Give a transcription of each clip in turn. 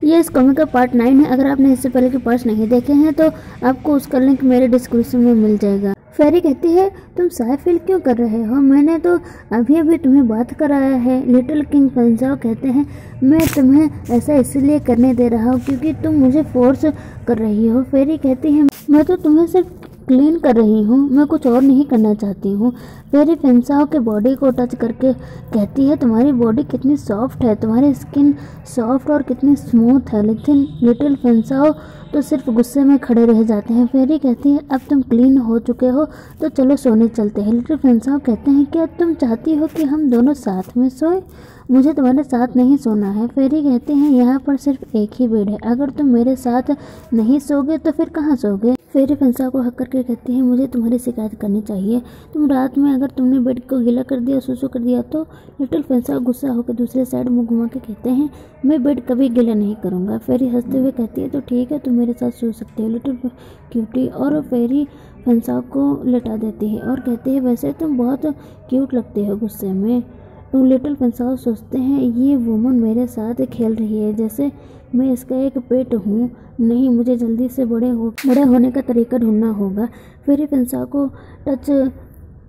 ये इस कॉमिक का पार्ट 9 है। अगर आपने इससे पहले के पार्ट्स नहीं देखे हैं तो आपको उसका लिंक मेरे डिस्क्रिप्शन में मिल जाएगा। फेरी कहती है तुम साय फील क्यों कर रहे हो, मैंने तो अभी अभी तुम्हें बात कराया है। लिटिल किंग फेंसाओ कहते हैं मैं तुम्हें ऐसा इसलिए करने दे रहा हूँ क्योंकि तुम मुझे फोर्स कर रही हो। फेरी कहती है मैं तो तुम्हें सिर्फ क्लीन कर रही हूँ, मैं कुछ और नहीं करना चाहती हूँ। फेरी फेंसाओ के बॉडी को टच करके कहती है तुम्हारी बॉडी कितनी सॉफ्ट है, तुम्हारी स्किन सॉफ्ट और कितनी स्मूथ है। लेकिन लिटिल फेंसाओ तो सिर्फ गुस्से में खड़े रह जाते हैं। फेरी कहती है अब तुम क्लीन हो चुके हो तो चलो सोने चलते हैं। लिटिल फेंसाओ कहते हैं क्या तुम चाहती हो कि हम दोनों साथ में सोए, मुझे तुम्हारे साथ नहीं सोना है। फेरी कहते हैं यहाँ पर सिर्फ एक ही बेड है, अगर तुम मेरे साथ नहीं सोगे तो फिर कहाँ सोगे। फेरी फेंसाओ को हक करके कहती है मुझे तुम्हारी शिकायत करनी चाहिए, तुम रात में अगर तुमने बेड को गीला कर दिया, सुसु कर दिया तो। लिटिल फेंसाओ गुस्सा होकर दूसरे साइड मुँह घुमा के कहते हैं मैं बेड कभी गीला नहीं करूँगा। फेरी हंसते हुए कहती है तो ठीक है तुम मेरे साथ सो सकते हो लिटिल क्यूटी। और फेरी फेंसाओ को लेटा देती है और कहती है वैसे तुम बहुत क्यूट लगते हो गुस्से में। लिटिल फेंसाओ सोचते हैं ये वुमन मेरे साथ खेल रही है जैसे मैं इसका एक पेट हूँ। नहीं, मुझे जल्दी से बड़े होने का तरीका ढूंढना होगा। फेरी फेंसाओ को टच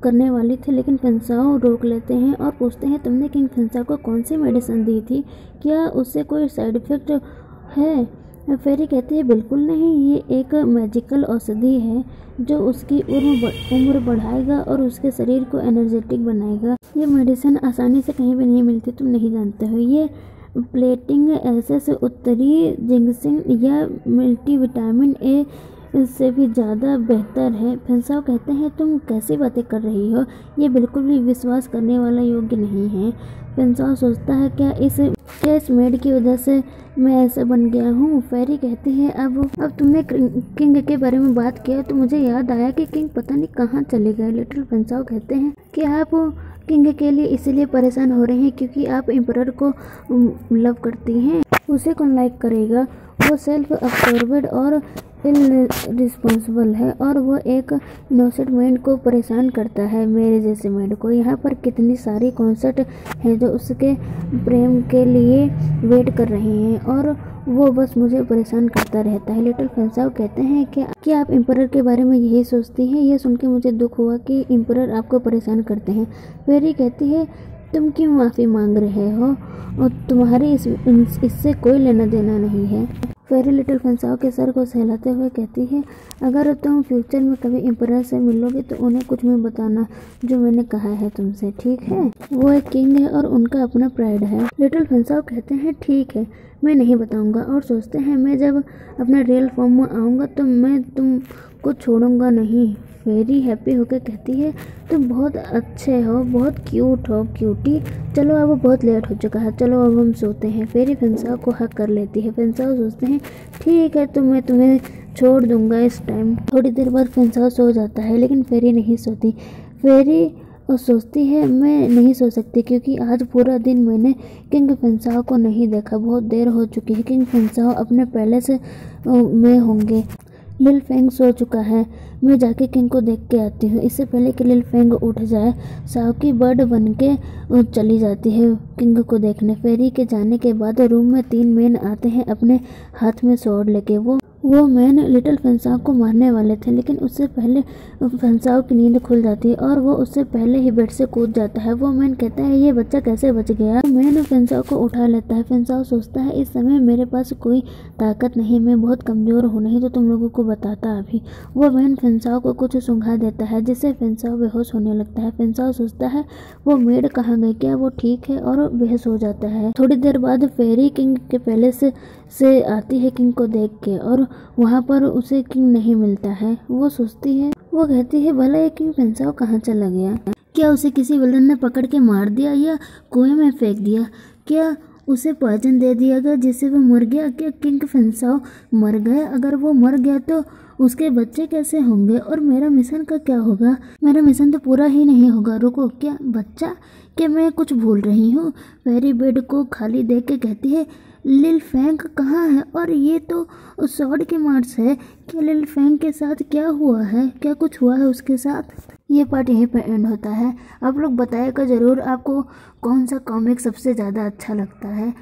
करने वाली थी लेकिन फेंसाओ रोक लेते हैं और पूछते हैं तुमने किंग फेंसाओ को कौन सी मेडिसिन दी थी, क्या उससे कोई साइड इफ़ेक्ट है। फेरी कहती है बिल्कुल नहीं, ये एक मैजिकल औषधि है जो उसकी उम्र बढ़ाएगा और उसके शरीर को एनर्जेटिक बनाएगा। ये मेडिसिन आसानी से कहीं भी नहीं मिलती, तुम नहीं जानते हो। ये प्लेटिंग एसेस उत्तरी जिंक्सिंग या मल्टीविटामिन ए इससे भी ज़्यादा बेहतर है। फेंसाओ कहते हैं तुम कैसी बातें कर रही हो, ये बिल्कुल भी विश्वास करने वाला योग्य नहीं है। फेंसाओ सोचता है क्या इस मेड की वजह से मैं ऐसा बन गया हूँ। फेरी कहती है अब तुमने किंग के बारे में बात किया तो मुझे याद आया कि किंग पता नहीं कहाँ चले गए। लिटिल फेंसाओ कहते हैं कि आप किंग के लिए इसलिए परेशान हो रहे हैं क्योंकि आप एम्परर को लव करती हैं, उसे कौन लाइक करेगा, वो सेल्फ अब्सॉर्बेड और इनरिस्पॉन्सिबल है और वो एक इनोसेंट मैन को परेशान करता है मेरे जैसे मैड को। यहाँ पर कितनी सारी कॉन्सेप्ट हैं जो उसके प्रेम के लिए वेट कर रहे हैं और वो बस मुझे परेशान करता रहता है। लिटिल फेंसाओ कहते हैं कि आप एम्परर के बारे में यही सोचती हैं, ये सुन के मुझे दुख हुआ कि एम्परर आपको परेशान करते हैं। फेरी कहती है तुम क्यों माफ़ी मांग रहे हो और तुम्हारी इससे कोई लेना देना नहीं है। फेरी लिटिल फेंसाओ के सर को सहलाते हुए कहती है अगर तुम फ्यूचर में कभी एम्परर से मिलोगे तो उन्हें कुछ में बताना जो मैंने कहा है तुमसे, ठीक है। वो एक किंग है और उनका अपना प्राइड है। लिटिल फेंसाओ कहते हैं ठीक है मैं नहीं बताऊंगा और सोचते हैं मैं जब अपना रियल फॉर्म में आऊँगा तो मैं तुमको छोड़ूंगा नहीं। फेरी हैप्पी होकर कहती है तुम बहुत अच्छे हो, बहुत क्यूट हो क्यूटी। चलो अब बहुत लेट हो चुका है, चलो अब हम सोते हैं। फेरी फेंसाओ को हक कर लेती है। फेंसाओ सोचते हैं ठीक है तो मैं तुम्हें छोड़ दूंगा इस टाइम। थोड़ी देर बाद फेंसाओ सो जाता है लेकिन फेरी नहीं सोती। फेरी और सोचती है मैं नहीं सो सकती क्योंकि आज पूरा दिन मैंने किंग फेंसाओ को नहीं देखा, बहुत देर हो चुकी है। किंग फेंसाओ अपने पैलेस में होंगे। लिल फेंग सो चुका है, मैं जाके किंग को देख के आती हूँ। इससे पहले कि लिल फेंग उठ जाए सावकी बर्ड बन के चली जाती है किंग को देखने। फेरी के जाने के बाद रूम में 3 मैन आते हैं अपने हाथ में स्वॉर्ड लेके। वो मैन लिटिल फेंसाओ को मारने वाले थे लेकिन उससे पहले फेंसाओ की नींद खुल जाती है और वो उससे पहले ही बेड से कूद जाता है। वो मैन कहता है ये बच्चा कैसे बच गया। मैन फेंसाओ को उठा लेता है। फेंसाओ सोचता है इस समय मेरे पास कोई ताकत नहीं, मैं बहुत कमज़ोर हूँ, नहीं तो तुम लोगों को बताता अभी। वो मैन फेंसाओ को कुछ सूंघा देता है जिससे फेंसाओ बेहोश होने लगता है। फेंसाओ सोचता है वो मेड कहाँ गई, क्या वो ठीक है, और बेहोश हो जाता है। थोड़ी देर बाद फेरी किंग के पैलेस से आती है किंग को देख के और वहाँ पर उसे किंग नहीं मिलता है। वो सोचती है, वो कहती है भला ये किंग फेंसाओ कहाँ चला गया, क्या उसे किसी विलन ने पकड़ के मार दिया या कुएं में फेंक दिया, क्या उसे पॉइजन दे दिया गया जिससे वो मर गया, क्या किंग फेंसाओ मर गया। अगर वो मर गया तो उसके बच्चे कैसे होंगे और मेरा मिशन का क्या होगा, मेरा मिशन तो पूरा ही नहीं होगा। रुको, क्या बच्चा, क्या मैं कुछ भूल रही हूँ। फेरी बेड को खाली देख के कहती है लिल फेंग कहाँ है, और ये तो स्वॉर्ड के मार्क्स है, क्या लिल फेंग के साथ क्या हुआ है, क्या कुछ हुआ है उसके साथ। ये पार्ट यहीं पे एंड होता है। आप लोग बताइएगा ज़रूर आपको कौन सा कॉमिक सबसे ज़्यादा अच्छा लगता है।